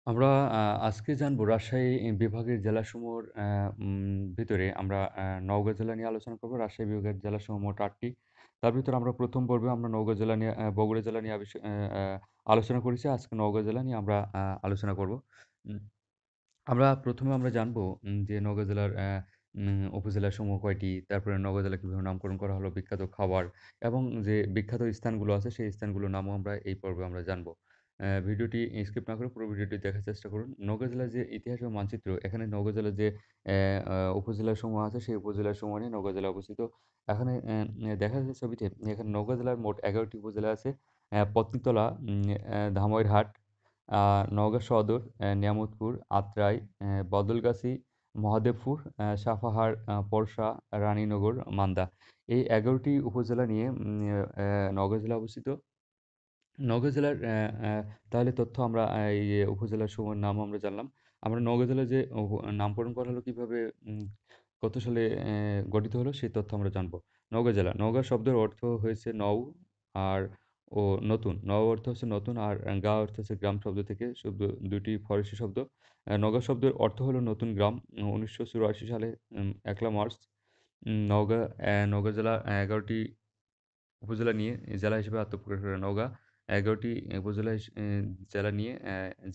আমরা আজকে জানবো রাজশাহী বিভাগের জেলাসমূহর ভিতরে আমরা নওগাঁ জেলা নিয়ে আলোচনা করব। রাজশাহী বিভাগের জেলাসমূহ মোট ৮ টি। তার ভিতরে আমরা ১ম পর্বে আমরা নওগাঁ জেলা নিয়ে বগুড়া জেলা নিয়ে আলোচনা করেছি। আজকে নওগাঁ জেলা নিয়ে আমরা আলোচনা করব। উম আমরা ১ম এ আমরা জানবো যে নওগাঁ জেলার উপজেলাসমূহ কয়টি? তারপরে নওগাঁ জেলা কিভাবে নামকরণ করা হলো, বিখ্যাত খাবার এবং যে বিখ্যাত স্থানগুলো আছে সেই স্থানগুলোর নামও আমরা এই পর্বে আমরা জানবো। ভিডিওটি স্কিপ না করে পুরো ভিডিওটি দেখার চেষ্টা করুন। নওগাঁ জেলার যে ইতিহাস ও মানচিত্র, এখানে নওগাঁ জেলার যে অ্যা আ উপজেলাসমূহ আছে সেই উপজেলাসমূহ নিয়ে নওগাঁ জেলা অবস্থিত। এখানে দেখা যাচ্ছে ছবিতে এখানে নওগাঁ জেলার মোট ১১ টি উপজেলা আছে। পত্নীতলা, ধামইরহাট, আ নওগাঁ সদর, নিয়ামতপুর, আত্রাই, বদলগাছী, মহাদেবপুর, সাপাহার, পরশা, রানীনগর, মান্দা। এই ১১ টি উপজেলা নিয়ে নওগাঁ জেলা অবস্থিত। নওগাঁ জেলার তাহলে তথ্য আমরা এই যে উপজেলার সমূহের নাম আমরা জানলাম। আমরা নওগাঁ জেলার যে নামকরণ করা হলো কিভাবে, কত সালে গঠিত হলো সেই তথ্য আমরা জানবো। নওগাঁ জেলা। নওগাঁ শব্দের অর্থ হয়েছে নও আর ও নতুন। নও অর্থ হচ্ছে নতুন আর গা অর্থ হচ্ছে গ্রাম শব্দ থেকে শব্দ ২ টি ফরাসি শব্দ। নওগাঁ শব্দের অর্থ হলো নতুন গ্রাম। ১৯৮৪ সালে ১লা মার্চ নওগাঁ জেলা ১১ টি উপজেলা নিয়ে জেলা হিসেবে আত্মপ্রকাশ করে। নওগাঁ ১১ টি উপজেলা জেলা নিয়ে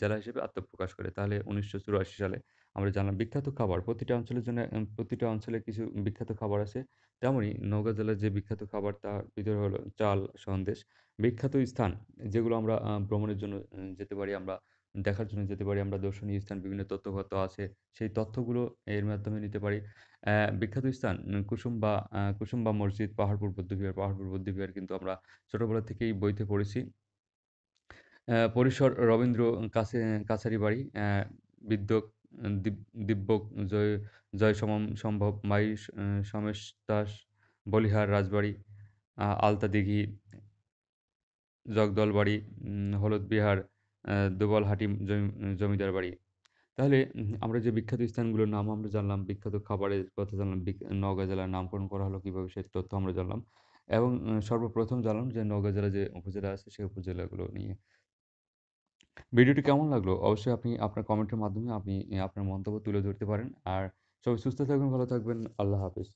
জেলা হিসেবে আত্মপ্রকাশ করে। তাহলে ১৯৮৪ সালে আমরা জানলাম। বিখ্যাত খাবার প্রতিটা অঞ্চলের জন্য প্রতিটা অঞ্চলে কিছু বিখ্যাত খাবার আছে। তেমনই নওগাঁ জেলার যে বিখ্যাত খাবার তার ভিতরে হলো চাল, সন্দেশ। বিখ্যাত স্থান যেগুলো আমরা ভ্রমণের জন্য যেতে পারি আমরা, দেখার জন্য যেতে পারি আমরা, দর্শনীয় স্থান বিভিন্ন তথ্যগত আছে। সেই তথ্যগুলো এর মাধ্যমে নিতে পারি। বিখ্যাত স্থান কুসুমবা মসজিদ, পাহাড়পুর বৌদ্ধবিহার। পাহাড়পুর বৌদ্ধবিহার কিন্তু আমরা ছোটবেলা থেকেই বইতে পড়েছি। পরিসর রবীন্দ্র কাছারি বাড়ি, বিদ্যোক দিব দিব্যক জয় সম্ভব মাই সমেশ দাস বলিহার রাজবাড়ি, আলতা দিঘি, জগদলবাড়ি, হলুদ বিহার, দোবলহাটি জমিদার বাড়ি। তাহলে আমরা যে বিখ্যাত স্থানগুলোর নাম আমরা জানলাম, বিখ্যাত খাবারের কথা জানলাম, নওগাঁ জেলার নামকরণ করা হলো কিভাবে সে তথ্য আমরা জানলাম। এবং সর্বপ্রথম জানলাম যে নওগাঁ জেলার যে উপজেলা আছে সেই উপজেলাগুলো নিয়ে। ভিডিওটি কেমন লাগলো? অবশ্যই আপনি আপনার কমেন্টের মাধ্যমে আপনি আপনার মন্তব্য তুলে ধরতে পারেন। আর সবাই সুস্থ থাকবেন, ভালো থাকবেন। আল্লাহ হাফেজ।